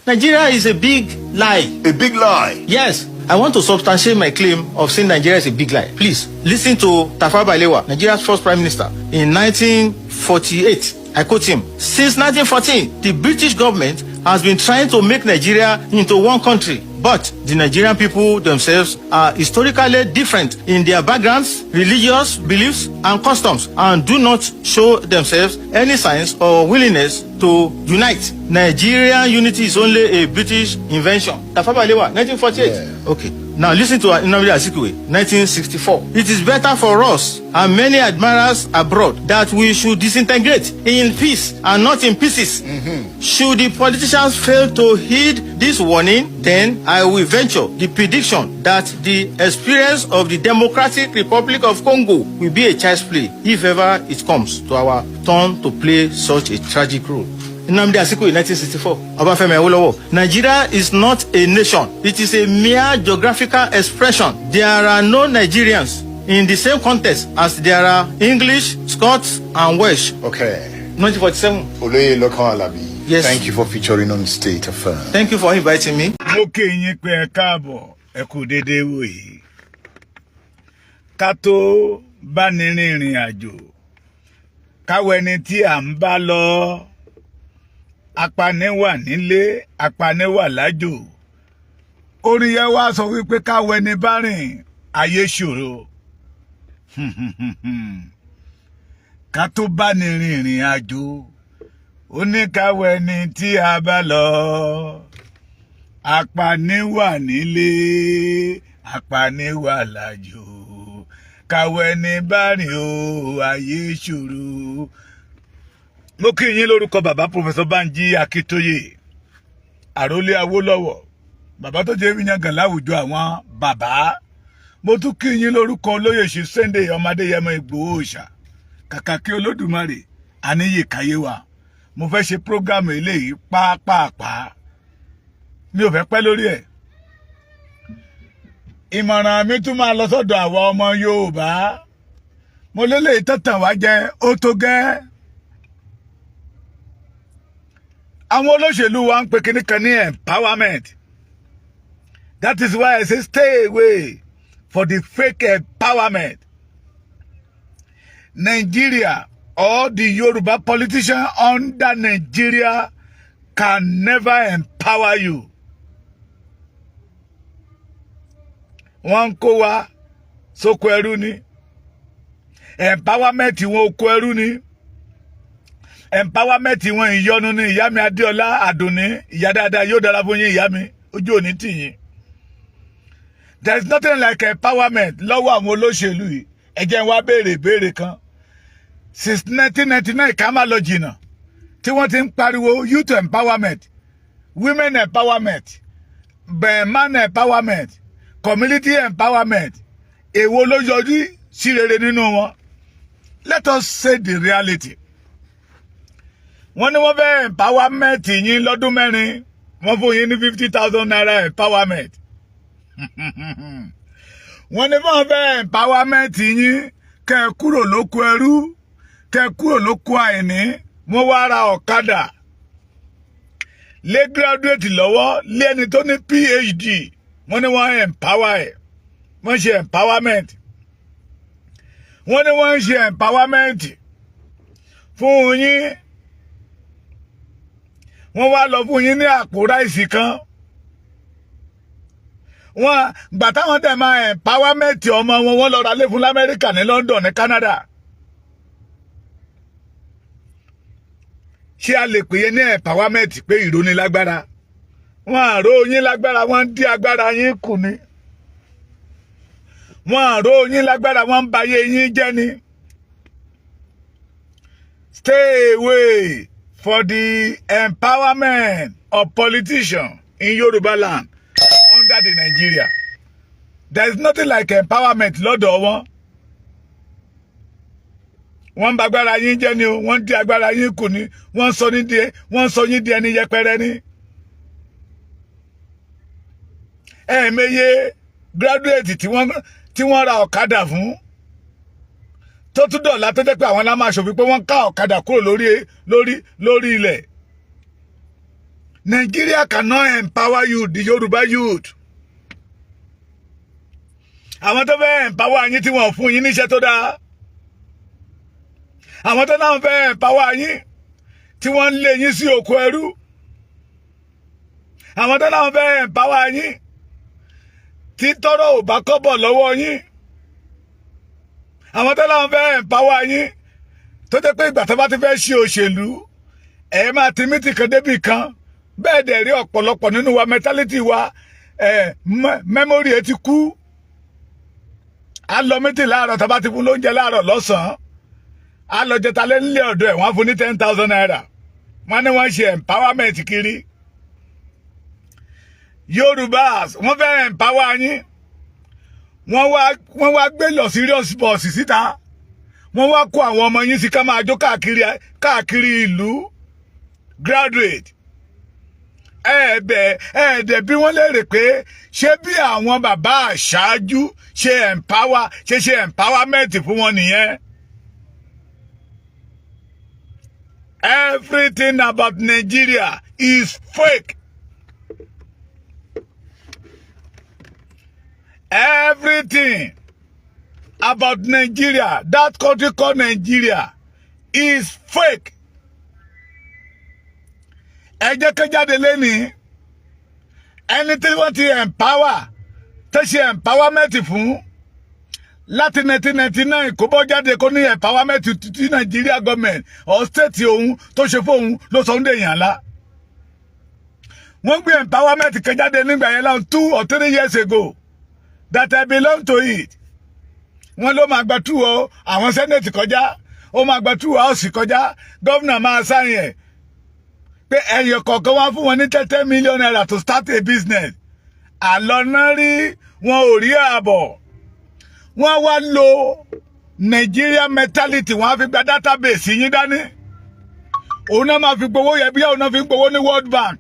Nigeria is a big lie. A big lie? Yes. I want to substantiate my claim of saying Nigeria is a big lie. Please, listen to Tafawa Balewa, Nigeria's first prime minister, in 1948. I quote him, "Since 1914, the British government has been trying to make Nigeria into one country. But the Nigerian people themselves are historically different in their backgrounds, religious beliefs, and customs, and do not show themselves any signs or willingness to unite. Nigerian unity is only a British invention." Tafawa Balewa, 1948. Yeah. Okay. Now listen to Nnamdi Azikiwe, 1964. "It is better for us and many admirers abroad that we should disintegrate in peace and not in pieces. Should the politicians fail to heed this warning, then I will venture the prediction that the experience of the Democratic Republic of Congo will be a child's play if ever it comes to our turn to play such a tragic role." Nnamdi Azikiwe, 1964. Obafemi Awolowo. "Nigeria is not a nation. It is a mere geographical expression. There are no Nigerians in the same context as there are English, Scots, and Welsh." Okay. 1947. Oloye Lokan Alabi. Yes. Thank you for featuring on State Affairs. Thank you for inviting me. Mo kí yín pé ẹ káàbọ̀, ẹ kú dédé wò yìí. Ká tó bá ní rìnrìn àjò, káwọ ẹni tí à ń bá lọ. Apani wà nílé, apani wà lájò. Orin yẹn wá sọ wípé káwọ ẹni bá rìn, ayé ṣòro. Ká tó bá ní rìnrìn àjò, ó ní káwọ ẹni tí a bá lọ. Apani wà nílé, apani wà lájò. Káwọ ẹni bá rìn o, ayé ṣòro. Mo kí yín lórúkọ bàbá Professor Banji Akíntóyè, àrólé Awólọ́wọ̀, bàbá tó jẹ́ ìyàngàn láwùjọ àwọn bàbá. Mo tún kí yín lórúkọ olóyè Ṣí Sunday Ọmọdéyẹmọ Ìgbòho Òòṣà, kàkà kí Olódùmarè àníyè káyé wa. Mo fẹ́ ṣe prógámù eléyìí pàápàá. Mi ò fẹ́ pẹ́ lórí ẹ̀. Ìmọ̀ràn mi tún máa lọ sọ́dọ̀ àwọn ọmọ Yorùbá. Mo lélẹ̀ ìtọ́tàn wá jẹ́ ó tó gẹ́. Àwọn olóṣèlú wa ń pe kíní kan ní empowerment. That is why I say stay away for the fake empowerment. Nigeria or the Yoruba politician under Nigeria can never empower you. Wọ́n kó wa sóko ẹrú ni. Empowerment wọn oko ẹrú ni. Empowerment wọn ìyọnu ni. Ìyá mi Adéọlá Àdùnní, ìyá dáadáa yóò dára fún yín ìyá mi, ojú òní tì yín. There is nothing like empowerment lọ́wọ́ àwọn olóṣèlú yìí. Ẹ jẹ́ n wá béèrè kan. Since 1999 ká má lọ jìnnà tí wọ́n ti ń pariwo youth empowerment, women empowerment, man empowerment, community empowerment. Èwo ló yọjú sí rere nínú wọn? Let us say the reality. Wọ́n ní wọ́n fẹ́ empowerment yín lọ́dún mẹ́rin, wọ́n fún yín ní 50,000 naira empowerment. Wọ́n ní wọ́n fẹ́ empowerment yín kẹ́ kúrò lóko ẹrú, kẹ́ kúrò lóko àìní, wọ́n wá ra ọ̀kadà. Lé graduate lọ́wọ́, lé ẹni tó ní PhD, wọ́n ní wọ́n empower ẹ̀. Wọ́n ṣe empowerment. Wọ́n ní wọ́n ṣe empowerment fún yín. wọ́n wá lọ fún yín ní àpò ráìsì kan wọ́n gbà táwọn dẹ̀ máa empowerment ọmọ wọn lọ ra lé fún l'Amẹ́ríkà ní London ní Canada ṣé a lè pè é ní empowerment pé ìrónilágbára wọ́n àrò yín lágbára wọ́n ń dí agbára yín kù ni wọ́n àrò yín lágbára wọ́n ń bayé yín jẹ́ ni. Stay away for the empowerment of politicians in Yoruba land under the Nigeria. There is nothing like empowerment lọ́dọ̀ wọn. Wọ́n ń ba agbára yín jẹ́ ni o, wọ́n ń dí agbára yín kù ni, wọ́n sọ yín di ẹni yẹpẹrẹ ni. Ẹ̀ẹ̀mẹyẹ graduate tí wọ́n ra ọ̀kadà fún tó tún dọ̀la tó jẹ́ pé àwọn lámà ṣòfin pé wọ́n ká ọ̀kadà kúrò lórí ilẹ̀. Nigeria cannot empower you, the Yoruba youth. Àwọn tó fẹ́ empower yín tí wọ́n fún yín níṣẹ́ tó dáa. Àwọn tó náà fẹ́ empower yín tí wọ́n lé yín sí oko ẹrú. Àwọn tó náà fẹ́ empower yín tí tọ́rọ̀ ò bá kọ́bọ̀ lọ́wọ́ yín. Àwọn tó láwọn fẹ́ empower yín tó jẹ́ pé ìgbà tó bá ti fẹ́ ṣe òṣèlú ẹ máa ti mítì kan débì kan bẹ́ẹ̀ dẹ̀ rí ọ̀pọ̀lọpọ̀ nínú wa mentality wa memory ẹ ti kú. A lọ mítì láàárọ̀ tó bá ti fún lóúnjẹ láàárọ̀ lọ́sàn-án a lọ jẹta lẹ́nílé ọ̀dọ̀ ẹ̀ wọ́n fún ní 10,000 naira wọ́n ní wọ́n ṣe empowerment kiri. Yorùbás wọ́n fẹ́ empower yín wọ́n wá gbé lọ serious boss síta wọ́n wá kó àwọn ọmọ yín sí ká máa jó káàkiri ìlú graduate ẹ̀ẹ́dẹ̀ bí wọ́n léèrè pé ṣé bí àwọn bàbá àṣáájú ṣe empowerment fún wọn nìyẹn. Everything about Nigeria is fake. Everything about Nigeria, that country called Nigeria, is fake. Ẹ jẹ́ ká jáde lẹ́ni ẹni tí wọ́n ti empower tó ṣe empowerment fún láti 1999 kó bọ́ jáde kó ní empowerment ti Nigeria government or state òun tó ṣe fóun ló sọ ń dèèyàn lá. Wọ́n gbé empowerment kan jáde nígbà yẹn láwọn 2 or 3 years ago that I belong to it. Wọ́n ló máa gba 2 o àwọn senate kọjá ó máa gba 2 house kọjá governor máa sign ẹ̀ pé ẹ̀yọ̀ kọ̀ọ̀kan wá fún wọn ní 30 million naira to start a business. Àlọ́nà rí wọn ò rí ààbọ̀. Wọ́n wá lo Nigeria mentality wọ́n á fi gba database yín dání. Òun náà máa fi gbowó yẹ bí òun náà fi gbowó ní World Bank.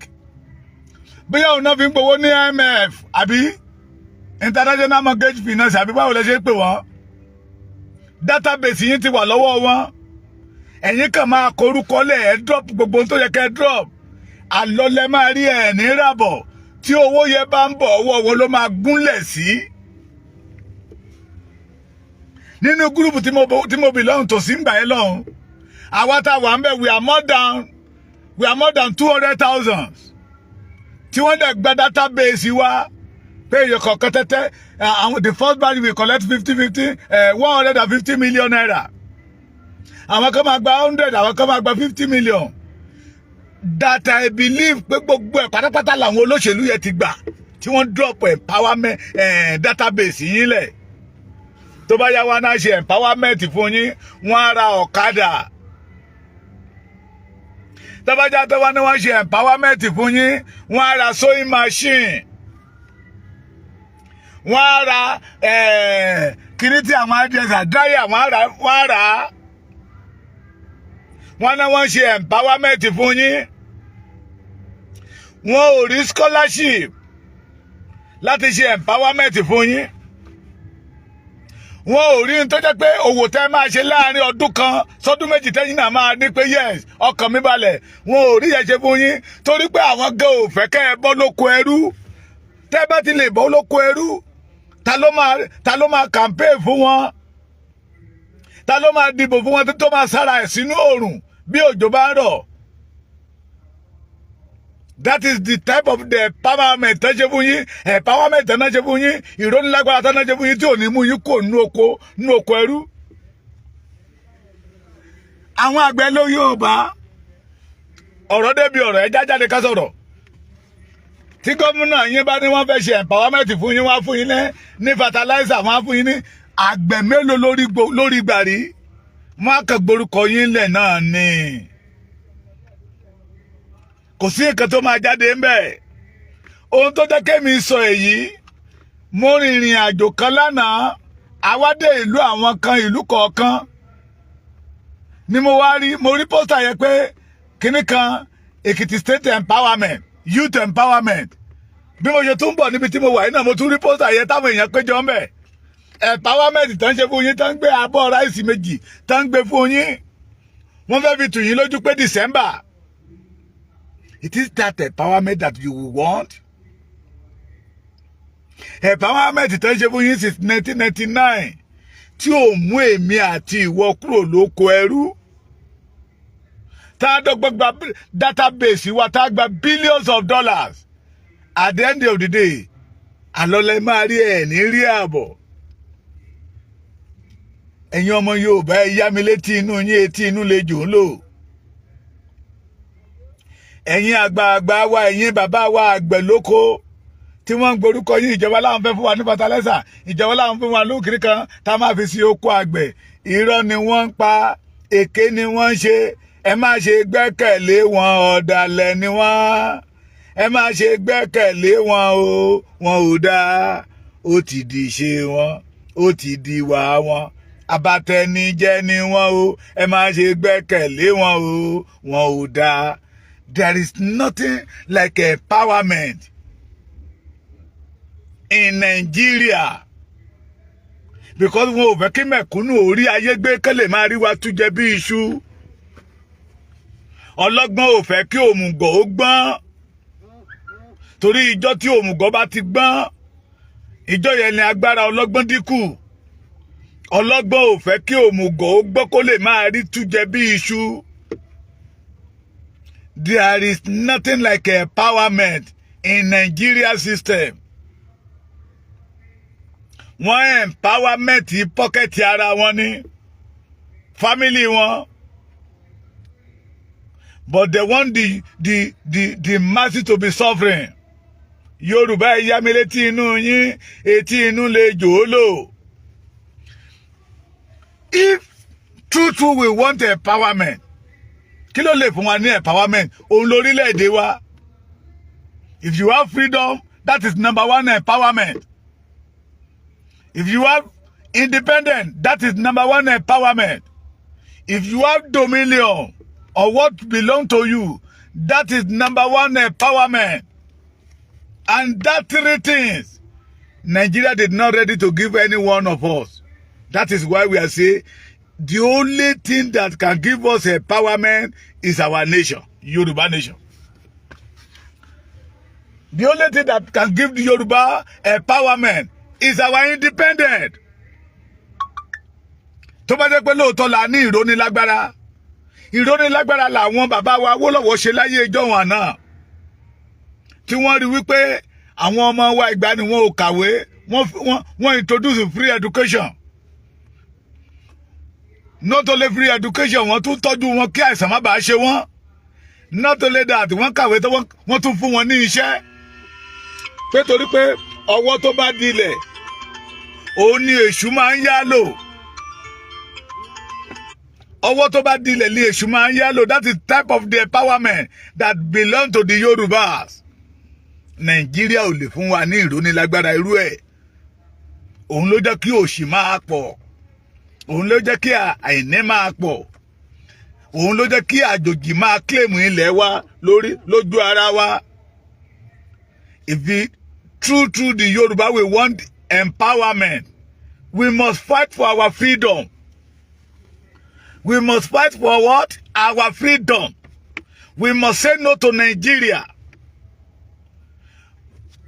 Bí òun náà fi gbowó ní IMF àbí International Mortgage Finance àbí báwo lẹ ṣe pè wọ́n. Database yín ti wà lọ́wọ́ wọn. Ẹ̀yin kàn máa korúkọ lẹ̀ ẹ́ drop gbogbo tó yẹ kẹ́ drop. Àlọ́ lẹ máa rí ẹ̀ ní ràbọ̀ tí owó yẹ bá ń bọ̀ ọwọ́ wọn ló máa gúnlẹ̀ sí. Nínú gúrùpù tí mo belong to sí ń gbà yẹn lọ́hùn. Àwa tá a wà ń bẹ̀ we are more than 200,000. Tí wọ́n dẹ̀ gba database wa pé èyí kọ̀ọ̀kan tẹ́tẹ́ the first batch will collect 150 million naira. Àwọn kan máa gba 100 àwọn kan máa gba 50 million. That I believe pé gbogbo ẹ̀ pátápátá làwọn olóṣèlú yẹn ti gbà tí wọ́n drop empowerment database yín lẹ̀. Tó bá yá wa náà ṣe empowerment fún yín wọ́n á ra ọ̀kadà. Tó bá já tó wá ní wọ́n ṣe empowerment fún yín wọ́n á ra sewing machine. Wọ́n á ra kìíní tí àwọn adìyẹ dryer wọ́n á rà. Wọ́n náà wọ́n ṣe empowerment fún yín. Wọ́n ò rí scholarship láti ṣe empowerment fún yín. Wọ́n ò rí ní tó jẹ́ pé òwò tẹ́ máa ṣe láàrin ọdún kan sọ́dún méjì tẹ́yìn náà máa ní pé yes ọkàn mi balẹ̀. Wọ́n ò rí yẹn ṣe fún yín torí pé àwọn gan ò fẹ́ kẹ́ ẹ bọ́ lóko ẹrú. Tẹ́ bá ti lè bọ́ lóko ẹrú ta ló máa campaign fún wọn? Ta ló máa dìbò fún wọn tó máa sára ẹ̀ sínú oòrùn bí òjò bá rọ̀? That is the type of the empowerment tó ṣe fún yín, empowerment tó ṣe fún yín, ìrónilágbára tó ṣe fún yín tí ò ní mú yín kò nú oko ẹrú. Àwọn àgbẹ̀ ló Yorùbá ọ̀rọ̀ débi ọ̀rọ̀ ẹ jájáde ká sọ̀rọ̀. Tí gómìnà yín bá ní wọ́n fẹ́ ṣe empowerment fún yín, wọ́n á fún yín ní fertilizer, wọ́n á fún yín ní àgbẹ̀ mélòó lórí gbàrí. Wọ́n á kàn gborúkọ yín lẹ̀ náà ni. Kò sí nǹkan tó máa jáde ń bẹ̀. Ohun tó jẹ́ kémi sọ èyí, mo rìnrìn àjò kan lánàá, àwa dé ìlú àwọn kan, ìlú kọ̀ọ̀kan ni mo rí pósítà yẹn pé kíní kan Èkìtì state empowerment, youth empowerment. Bí mo ṣe tún bọ̀ níbi tí mo wà yìí náà, mo tún rí pósítà yẹn táwọn èèyàn péjọ ń bẹ̀. Empowerment tó ń ṣe fún yín, tó ń gbé abọ́ ráìsì méjì tó ń gbé fún yín. Wọ́n fẹ́ fi tù yín lójú pé December. It is that empowerment that you will want. Empowerment tó ń ṣe fún yín since 1999 tí ò mú èmi àti ìwọ kúrò lóko ẹrú. Tá a dọ́gbọ́n gba database wa, tá a gba billions of dollars. At the end of the day, àlọ́lẹ̀ máa rí ẹ̀ ní rí ààbọ̀. Ẹ̀yin ọmọ Yorùbá ẹ yá mi létí inú yín, etí inú lè jò ń lò. Ẹ̀yin àgbààgbà wa, ẹ̀yin bàbá wa àgbẹ̀ lóko tí wọ́n ń gborúkọ yín, ìjọba láwọn fẹ́ fún wa ní fertilizer, ìjọba láwọn fún wa lókìrí kan tá a máa fi sí oko àgbẹ̀. Irọ́ ni wọ́n ń pa, èké ni wọ́n ń ṣe. Ẹ má ṣe gbẹ́kẹ̀lé wọn, ọ̀dàlẹ̀ ni wọ́n. Ẹ má ṣe gbẹ́kẹ̀lé wọn o, wọn ò dáa. Ó ti di ṣe wọn, ó ti di wà wọn. Abatẹnijẹ́ ni wọ́n o, ẹ má ṣe gbẹ́kẹ̀lé wọn o, wọn ò dáa. There is nothing like empowerment in Nigeria, because wọn ò fẹ́ kí mẹ̀kúnnù orí ayé gbé kẹ́lẹ̀ máa rí wa tújẹ bí iṣu. Ọlọ́gbọ́n ò fẹ́ kí òmùgọ̀ ó gbọ́n, torí ìjọ́ tí òmùgọ̀ bá ti gbọ́n, ìjọ́ yẹn ni agbára ọlọ́gbọ́n dínkù. Ọlọ́gbọ́n ò fẹ́ kí òmùgọ̀ ó gbọ́ kó lè máa rí tújẹ bí iṣu. There is nothing like empowerment in Nigeria system. Wọ́n empowerment pocket ara wọn ní family wọn, but they want the masses to be suffering. Yorùbá ẹ yá mi létí inú yín, etí inú lè jò ó lò. If true we want empowerment, kí ló lè fún wa ní empowerment? Òun lórílẹ̀-èdè wa. If you have freedom, that is number one empowerment. If you have independence, that is number one empowerment. If you have dominion or what belongs to you, that is number one empowerment. And that three things, Nigeria did not ready to give any one of us. That is why we are saying the only thing that can give us empowerment is our nation, Yoruba nation. The only thing that can give the Yoruba empowerment is our independence. Tó bá jẹ́ pé lóòótọ́ la ní ìrónilágbára. Ìrónilágbára làwọn bàbá wa Awólọ́wọ̀ ṣe láyé ìjọ́ wọn náà. Tí wọ́n rí wípé àwọn ọmọ wa ìgbà ni wọn ò kàwé, wọ́n introduce free education. Not only free education, wọ́n tún tọ́jú wọn kí àìsàn má bàa ṣe wọ́n. Not only that, wọ́n kàwé tó wọ́n tún fún wọn ní iṣẹ́. Pé torí pé ọwọ́ tó bá dilẹ̀, òun ni èṣù máa ń yá lò. Ọwọ́ tó bá dilẹ̀ ni èṣù máa ń yá lò. That is type of the empowerment that belong to the Yorubas. Nàìjíríà ò lè fún wa ní ìrónilágbára irú ẹ̀. Òun ló jẹ́ kí òṣì máa pọ̀. Òun ló jẹ́ kí àìní máa pọ̀. Òun ló jẹ́ kí àjòjì máa claim ilẹ̀ wa lójú ara wa. If we true the Yoruba we want empowerment, we must fight for our freedom. We must fight for what? Our freedom. We must say no to Nigeria.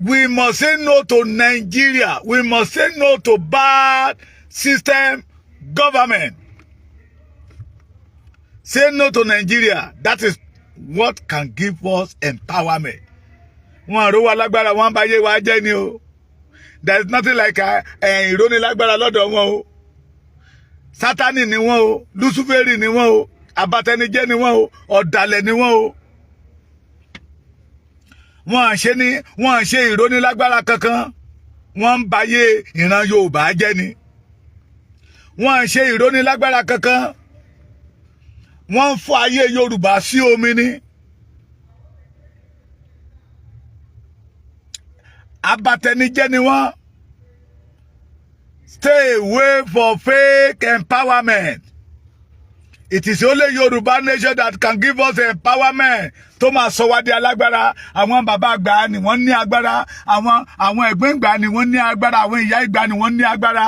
We must say no to Nigeria. We must say no to bad system government. Say no to Nigeria. That is what can give us empowerment. Wọ́n ro wa lágbára, wọ́n bá yé wa jẹ́ ni o. There is nothing like ìrónilágbára lọ́dọ̀ wọn o. Sátánì ni wọ́n o, Lúsíférì ni wọ́n o, abatẹnijẹ́ ni wọ́n o, ọ̀dàlẹ̀ ni wọ́n o. Wọ́n ṣe ìrónilágbára kankan. Wọ́n ń bayé ìran Yorùbá jẹ́ ni. Wọ́n ṣe ìrónilágbára kankan. Wọ́n ń fọ́ ayé Yorùbá sí omi ni. Abatẹnijẹ́ ni wọ́n. Stay away for fake empowerment. It is only Yoruba nation that can give us empowerment. Tó máa sọ wá di alágbára. Àwọn bàbá àgbà ni wọ́n ní agbára. Àwọn ẹ̀gbọ́n ìgbà ni wọ́n ní agbára. Àwọn ìyá ìgbà ni wọ́n ní agbára.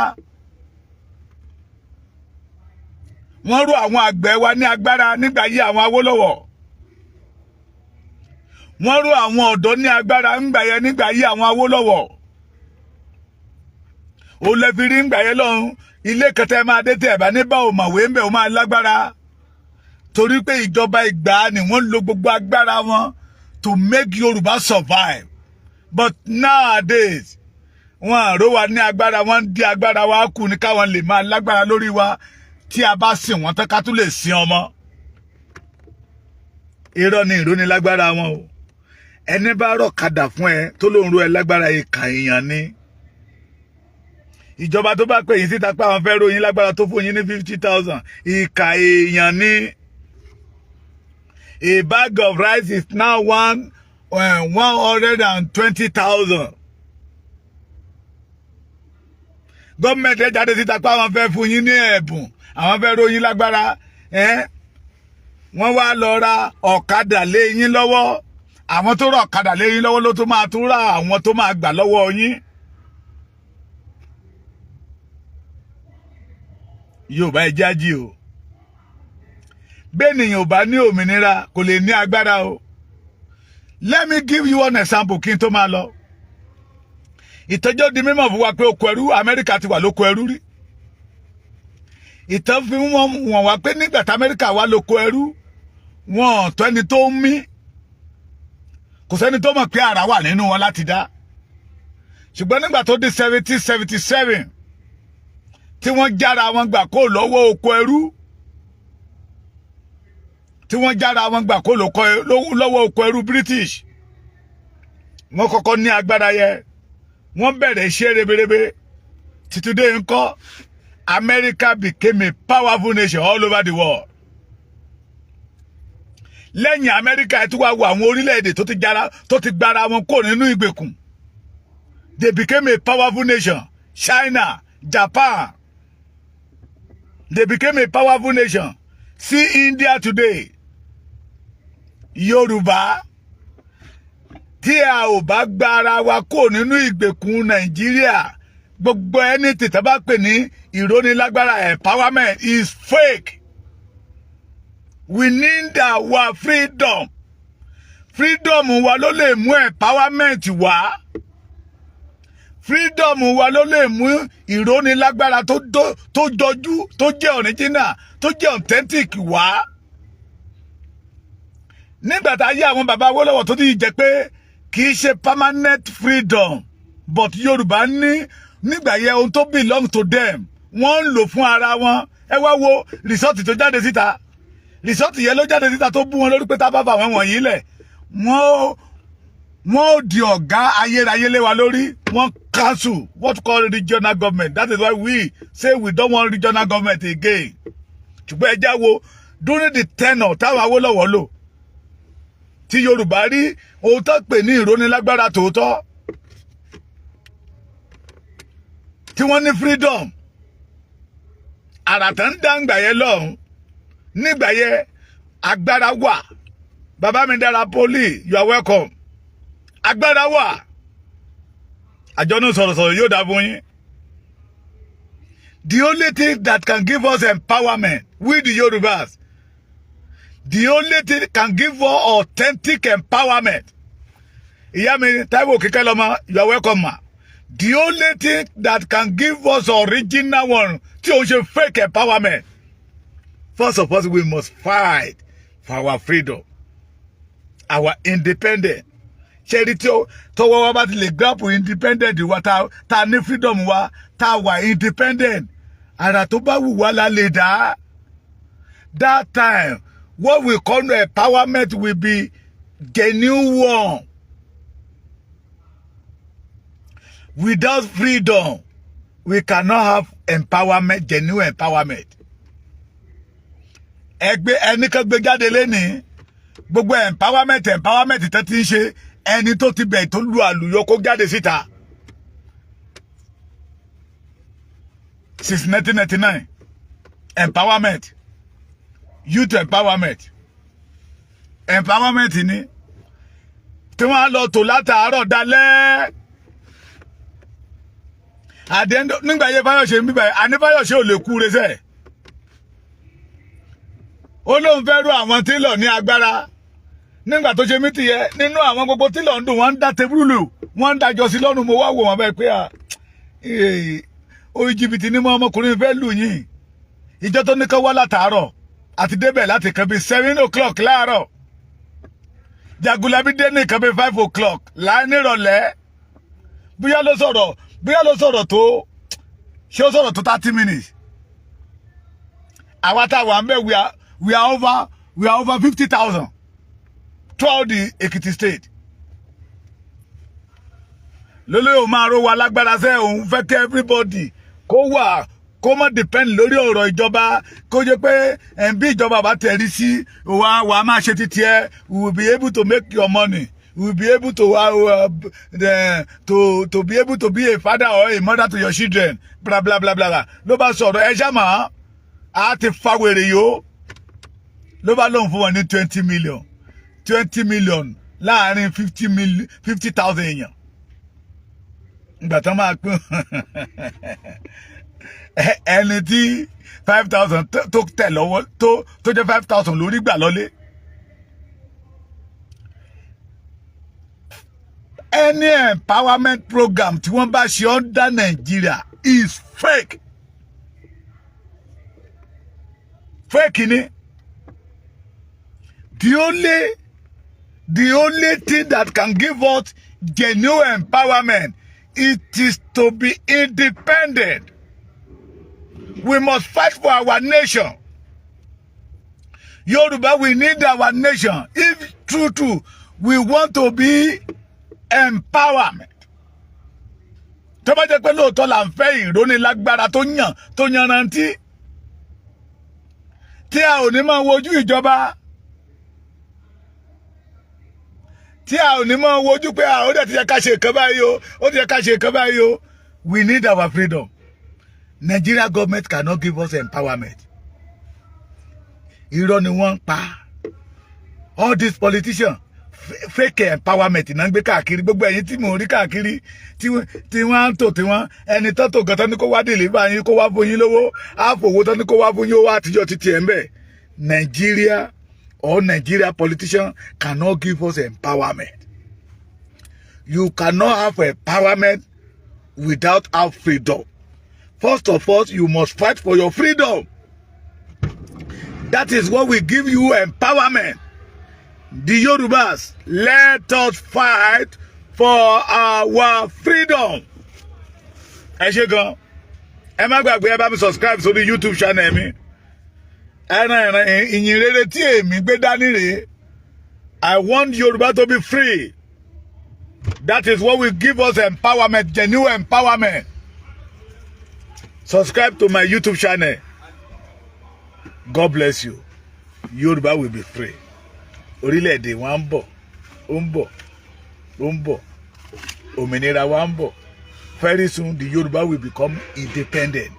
Wọ́n rú àwọn àgbẹ̀ wa ní agbára nígbà yí àwọn Awólọ́wọ̀. Wọ́n rú àwọn ọ̀dọ́ ní agbára nígbà yí àwọn Awólọ́wọ̀. Ó lè fi rí nígbà yẹn lọ́hùn. Ilé kẹtẹ máa dé tẹ̀ bá ní bá ò mọ̀wé ń bẹ̀ ó máa lágbára. Torí pé ìjọba ìgbà ni wọ́n lo gbogbo agbára wọn to make Yoruba survive. But nowadays, wọ́n àró wa ní agbára, wọ́n ń di agbára wa kù ní káwọn lè máa lágbára lórí wa tí a bá sìn wọ́n tán ká tún lè sin ọmọ. Irọ́ ni ìrónilágbára wọn o. Ẹni bá rọ̀ kadà fún ẹ tó ló ń ro ẹ lágbára ìkà èèyàn ni. Ìjọba tó bá pè yín síta pé àwọn fẹ́ ròyìn lágbára tó fún yín ní 50,000 ìkà èèyàn ni. A bag of rice is now 120,000. Gọ́ọ̀mẹ̀ntì jáde síta pé àwọn fẹ́ fún yín ní ẹ̀bùn, àwọn fẹ́ ròyìn lágbára. Wọ́n wá lọ ra ọ̀kadà lé yín lọ́wọ́. Àwọn tó ra ọ̀kadà lé yín lọ́wọ́ ló tó máa tún ra àwọn tó máa gbà lọ́wọ́ yín. Yorùbá ẹ jájí o. Bẹ́ẹ̀nìyàn ò bá ní òmìnira kò lè ní agbára o. Let me give you one example kí n tó máa lọ. Ìtọ́jọ́ di mímọ̀ fún wa pé oko ẹrú Amẹ́ríkà ti wà lóko ẹrú rí. Ìtàn fi wọ́n wá pé nígbà tí Amẹ́ríkà wà lóko ẹrú, wọ́n tó ẹni tó ń mí. Kò sẹ́ni tó mọ̀ pé ara wà nínú wọn láti dá. Ṣùgbọ́n nígbà tó di 1777 tí wọ́n jára wọn gbà kó lọ́wọ́ oko ẹrú, tí wọ́n jára wọn gbà kó lọ́wọ́ oko ẹrú British, wọ́n kọ́kọ́ ní agbára yẹ, wọ́n bẹ̀rẹ̀ iṣẹ́ reberebe. Today ńkọ́, America became a powerful nation all over the world. Lẹ́yìn America ẹ̀ tí wàá wo àwọn orílẹ̀-èdè tó ti gbára wọn kó nínú ìgbèkùn. They became a powerful nation. China, Japan. They became a powerful nation. See India today. Yoruba. Tí a ò bá gbára wa kó nínú ìgbèkùn Nàìjíríà, gbogbo ẹni tí tá bá pè ní ìrónilágbára empowerment is fake. We need our freedom. Freedom wa ló lè mú empowerment wá. Freedom wa ló lè mú ìrónilágbára tó jọjú, tó jẹ́ original, tó jẹ́ authentic wá. Nígbà tá yé àwọn bàbá Awólọ́wọ̀ tó ti jẹ́ pé kì í ṣe permanent freedom, but Yorùbá ní nígbà yẹ ohun tó belong to them, wọ́n ń lò fún ara wọn. Ẹ wá wo result tó jáde síta. Result yẹn ló jáde síta tó bú wọn lórí pé tá bá fà wọ́n wọ̀nyí lẹ̀. Wọ́n ò di ọ̀gá ayérayé lé wa lórí. Wọ́n cancel what we call regional government. That is why we say we don't want regional government again. Ṣùgbọ́n ẹ já wo during the tenure táwọn Awólọ́wọ̀ lò, tí Yorùbá rí ohun tó pè ní ìrónilágbára tòótọ́, tí wọ́n ní freedom, àràtà ń dàgbà yẹn lọ́hùn. Nígbà yẹn agbára wà. Bàbá mi dára poli, you are welcome. Agbára wà. Àjọ̀nú sọ̀rọ̀sọ̀rọ̀ yóò dá fún yín. The only thing that can give us empowerment, we the Yorubas, the only thing can give us authentic empowerment. Ìyá mi Táíwò Kíkẹ́lọ́mọ, you are welcome ma. The only thing that can give us original one, tí ó ṣe fake empowerment. First of all, we must fight for our freedom. our independent. Charity to wa ba ti le grab independent wa ta ní freedom wa ta wa independent. Ara tó bá wù wá la lè dá. That time, what we call empowerment will be genuine one. Without freedom, we cannot have empowerment, genuine empowerment. Ẹgbẹ́ ẹnìkan gbé jáde lẹ́ni gbogbo empowerment tó ti ń ṣe ẹni tó ti bẹ̀ tó lu àlùyọ kó jáde síta. Since 1999, empowerment, youth empowerment ni tí wọ́n á lọ tò látàárọ̀ dalẹ́. Àdéhùn nígbà yẹn Fáyọ̀ṣe ń bíbá àní Fáyọ̀ṣe ò lè kú resẹ́. Ó lóun fẹ́ rú àwọn tílọ̀ ní agbára. Nígbà tó ṣe mítì yẹ nínú àwọn gbogbo tílọ̀ ń dùn wọ́n ń dá tebúrúlù wọ́n ń dájọ́ sí lọ́rùn mo wá wò wọ́n bẹ́ẹ̀ pé orí jìbìtì ní mọ́ ọmọkùnrin fẹ́ lù yín. Ìjọ tó ní kán wá látàárọ̀ àti débẹ̀ láti kan bí 7 o'clock láàárọ̀. Jagunlabi dé ní kan bí 5 o'clock nírọ̀lẹ́. Bóyá ló sọ̀rọ̀ tó ṣé ó sọ̀rọ̀ tó 30 minutes. Àwa tá wà ń bẹ̀ we are over 50,000 throughout the Ekiti state. Lólè ò máa ro wa lágbára sẹ́ òun fẹ́ kí everybody kó má depend lórí ọ̀rọ̀ ìjọba kó jẹ́ pé bí ìjọba bá tẹ̀rí sí wa máa ṣe títí ẹ we will be able to make your money. We will be able to be able to be a father or a mother to your children. Blah blah blah blah. Ló bá sọ̀rọ̀ ẹ ṣáma a ti fa wèrè yó. Ló bá lóun fún wọn ní 20 million láàrin 50,000 èèyàn. Ìgbà tán máa pín ẹni tí 5,000 tó tẹ̀ lọ́wọ́ tó jẹ́ 5,000 lórí gbà lọ́lé. Any empowerment program tí wọ́n bá ṣe under Nigeria is fake. Fake ni. The only thing that can give us genuine empowerment is to be independent. We must fight for our nation. Yoruba, we need our nation. If true, we want to be empowerment. Tó bá jẹ́ pé lóòótọ́ là ń fẹ́ ìrónilágbára tó yanrantí. Tí a ò ní máa wojú ìjọba. Tí a ò ní máa wojú pé ó dẹ̀ ti yẹ ká ṣe nǹkan báyìí o, ó ti yẹ ká ṣe nǹkan báyìí o. We need our freedom. Nigeria government cannot give us empowerment. Irọ́ ni wọ́n ń pa. All these politicians fake empowerment náà ń gbé káàkiri gbogbo ẹ̀yin tí mò ń rí káàkiri tí wọ́n ń tò tí wọ́n ẹni tó tò gan tán ní kó wá deliver yín kó wá fún yín lówó àfòwò tán ní kó wá fún yín owó àtijọ́ títí ẹ̀ ń bẹ̀. Nigeria politicians cannot give us empowerment. You cannot have empowerment without our freedom. First of all, you must fight for your freedom. That is what will give you empowerment. The Yorubas, let us fight for our freedom. Ẹ ṣé gan. Ẹ má gbàgbé ẹ bá mi subscribe sórí YouTube channel mi. Ìyìn rere tí èmi gbé dání rèé. I want Yoruba to be free. That is what will give us empowerment, genuine empowerment. Subscribe to my YouTube channel. God bless you. Yoruba will be free. Orílẹ̀-èdè wa ń bọ̀, ó ń bọ̀. Òmìnira wa ń bọ̀. Very soon the Yoruba will become independent.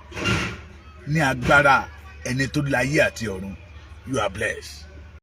Ní agbára ẹni tó láyé àti ọ̀run. You are blessed.